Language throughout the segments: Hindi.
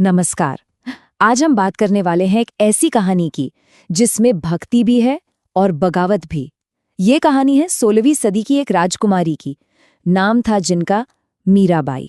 नमस्कार। आज हम बात करने वाले हैं एक ऐसी कहानी की जिसमें भक्ति भी है और बगावत भी। ये कहानी है 16वीं सदी की एक राजकुमारी की। नाम था जिनका मीराबाई।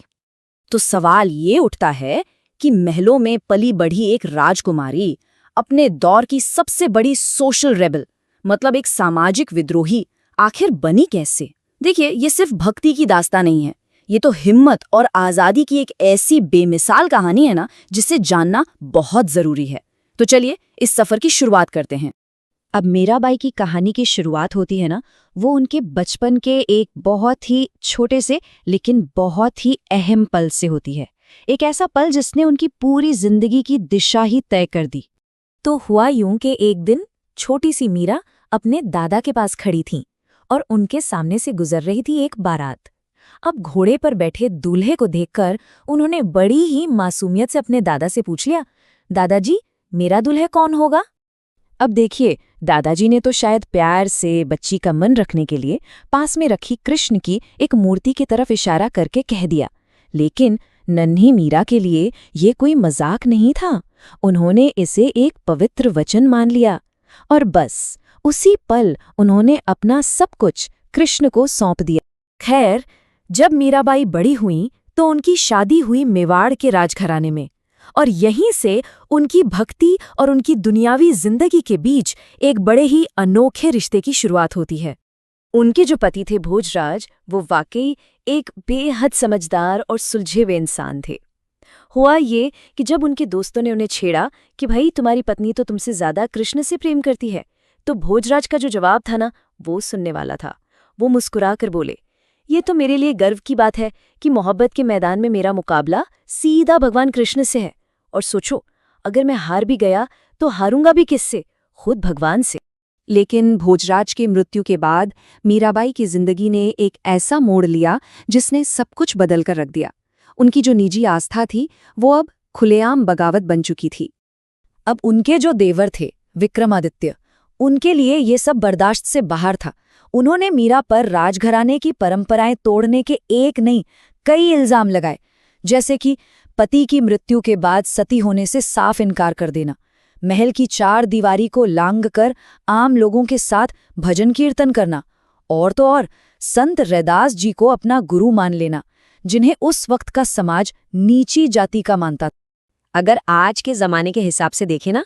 तो सवाल ये उठता है कि महलों में पली बढ़ी एक राजकुमारी अपने दौर की सबसे बड़ी सोशल रेबल मतलब एक सामाजिक विद्रोही आखिर बनी कैसे। देखिए, ये सिर्फ भक्ति की दास्तान नहीं है, ये तो हिम्मत और आजादी की एक ऐसी बेमिसाल कहानी है ना, जिसे जानना बहुत जरूरी है। तो चलिए इस सफर की शुरुआत करते हैं। अब मीराबाई की कहानी की शुरुआत होती है ना, वो उनके बचपन के एक बहुत ही छोटे से लेकिन बहुत ही अहम पल से होती है। एक ऐसा पल जिसने उनकी पूरी जिंदगी की दिशा ही तय कर दी। तो हुआ यूं कि एक दिन छोटी सी मीरा अपने दादा के पास खड़ी थी और उनके सामने से गुजर रही थी एक बारात। अब घोड़े पर बैठे दूल्हे को देखकर उन्होंने बड़ी ही मासूमियत से अपने दादा से पूछ लिया, दादाजी, मेरा दूल्हे कौन होगा? अब देखिए, दादाजी ने तो शायद प्यार से बच्ची का मन रखने के लिए पास में रखी कृष्ण की एक मूर्ति की तरफ इशारा करके कह दिया, लेकिन नन्ही मीरा के लिए ये कोई मजाक नहीं था। उन्होंने इसे एक पवित्र वचन मान लिया और बस उसी पल उन्होंने अपना सब कुछ कृष्ण को सौंप दिया। खैर, जब मीराबाई बड़ी हुईं तो उनकी शादी हुई मेवाड़ के राजघराने में, और यहीं से उनकी भक्ति और उनकी दुनियावी जिंदगी के बीच एक बड़े ही अनोखे रिश्ते की शुरुआत होती है। उनके जो पति थे भोजराज, वो वाकई एक बेहद समझदार और सुलझे हुए इंसान थे। हुआ ये कि जब उनके दोस्तों ने उन्हें छेड़ा कि भाई तुम्हारी पत्नी तो तुमसे ज्यादा कृष्ण से प्रेम करती है, तो भोजराज का जो जवाब था ना, वो सुनने वाला था। वो मुस्कुरा कर बोले, ये तो मेरे लिए गर्व की बात है कि मोहब्बत के मैदान में मेरा मुकाबला सीधा भगवान कृष्ण से है। और सोचो, अगर मैं हार भी गया तो हारूंगा भी किससे? खुद भगवान से। लेकिन भोजराज की मृत्यु के बाद मीराबाई की जिंदगी ने एक ऐसा मोड़ लिया जिसने सब कुछ बदल कर रख दिया। उनकी जो निजी आस्था थी वो अब खुलेआम बगावत बन चुकी थी। अब उनके जो देवर थे विक्रमादित्य, उनके लिए ये सब बर्दाश्त से बाहर था। उन्होंने मीरा पर राजघराने की परंपराएं तोड़ने के एक नहीं कई इल्जाम लगाए, जैसे कि पति की मृत्यु के बाद सती होने से साफ इनकार कर देना, महल की चार दीवारी को लांघ कर आम लोगों के साथ भजन कीर्तन करना, और तो और संत रैदास जी को अपना गुरु मान लेना, जिन्हें उस वक्त का समाज नीची जाति का मानता था। अगर आज के जमाने के हिसाब से देखें ना,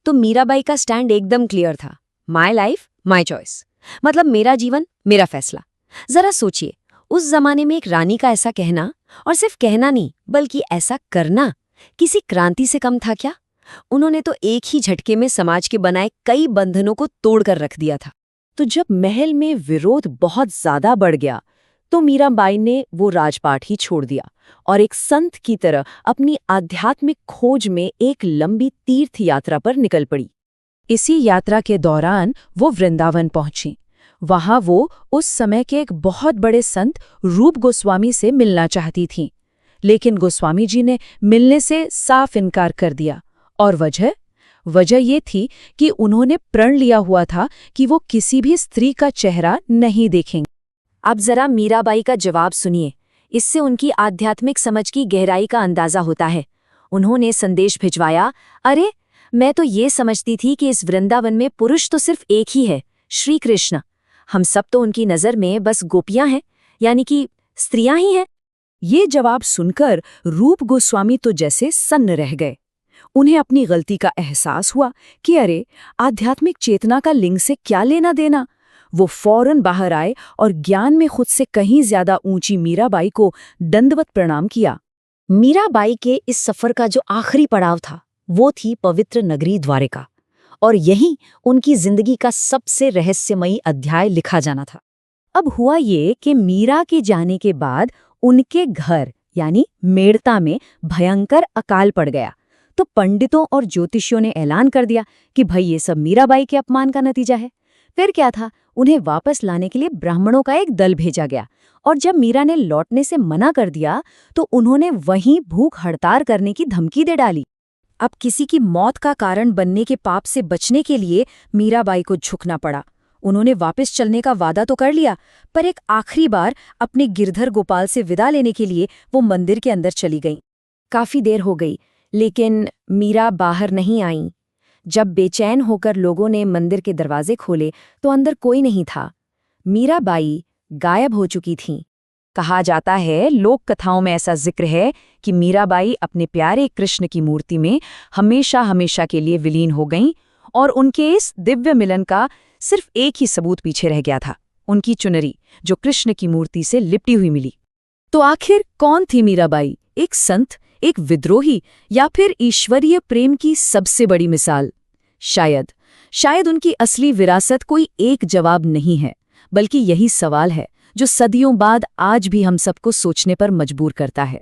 तो मीराबाई का स्टैंड एकदम क्लियर था। माई लाइफ माई चॉइस, मतलब मेरा जीवन मेरा फैसला। जरा सोचिए, उस जमाने में एक रानी का ऐसा कहना, और सिर्फ कहना नहीं बल्कि ऐसा करना, किसी क्रांति से कम था क्या? उन्होंने तो एक ही झटके में समाज के बनाए कई बंधनों को तोड़कर रख दिया था। तो जब महल में विरोध बहुत ज्यादा बढ़ गया तो मीराबाई ने वो राजपाट ही छोड़ दिया और एक संत की तरह अपनी आध्यात्मिक खोज में एक लंबी तीर्थ यात्रा पर निकल पड़ी। इसी यात्रा के दौरान वो वृंदावन पहुंची। वहां वो उस समय के एक बहुत बड़े संत रूप गोस्वामी से मिलना चाहती थीं, लेकिन गोस्वामी जी ने मिलने से साफ इनकार कर दिया। और वजह ये थी कि उन्होंने प्रण लिया हुआ था कि वो किसी भी स्त्री का चेहरा नहीं देखेंगे। अब जरा मीराबाई का जवाब सुनिए, इससे उनकी आध्यात्मिक समझ की गहराई का अंदाजा होता है। उन्होंने संदेश भिजवाया, अरे मैं तो ये समझती थी कि इस वृंदावन में पुरुष तो सिर्फ एक ही है, श्री कृष्ण। हम सब तो उनकी नज़र में बस गोपियां हैं, यानी कि स्त्रियां ही हैं। ये जवाब सुनकर रूप गोस्वामी तो जैसे सन्न रह गए। उन्हें अपनी गलती का एहसास हुआ कि अरे, आध्यात्मिक चेतना का लिंग से क्या लेना देना। वो फौरन बाहर आए और ज्ञान में खुद से कहीं ज्यादा ऊंची मीराबाई को दंडवत प्रणाम किया। मीराबाई के इस सफर का जो आखिरी पड़ाव था वो थी पवित्र नगरी द्वारिका, और यहीं उनकी जिंदगी का सबसे रहस्यमयी अध्याय लिखा जाना था। अब हुआ ये कि मीरा के जाने के बाद उनके घर यानी मेड़ता में भयंकर अकाल पड़ गया। तो पंडितों और ज्योतिषियों ने ऐलान कर दिया कि भाई ये सब मीराबाई के अपमान का नतीजा है। फिर क्या था, उन्हें वापस लाने के लिए ब्राह्मणों का एक दल भेजा गया, और जब मीरा ने लौटने से मना कर दिया तो उन्होंने वहीं भूख हड़ताल करने की धमकी दे डाली। अब किसी की मौत का कारण बनने के पाप से बचने के लिए मीराबाई को झुकना पड़ा। उन्होंने वापस चलने का वादा तो कर लिया, पर एक आखिरी बार अपने गिरधर गोपाल से विदा लेने के लिए वो मंदिर के अंदर चली गईं। काफी देर हो गई, लेकिन मीरा बाहर नहीं आई। जब बेचैन होकर लोगों ने मंदिर के दरवाजे खोले तो अंदर कोई नहीं था। मीराबाई गायब हो चुकी थीं। कहा जाता है, लोक कथाओं में ऐसा जिक्र है कि मीराबाई अपने प्यारे कृष्ण की मूर्ति में हमेशा हमेशा के लिए विलीन हो गईं और उनके इस दिव्य मिलन का सिर्फ एक ही सबूत पीछे रह गया था, उनकी चुनरी जो कृष्ण की मूर्ति से लिपटी हुई मिली। तो आखिर कौन थी मीराबाई? एक संत, एक विद्रोही, या फिर ईश्वरीय प्रेम की सबसे बड़ी मिसाल? शायद उनकी असली विरासत कोई एक जवाब नहीं है, बल्कि यही सवाल है जो सदियों बाद आज भी हम सबको सोचने पर मजबूर करता है।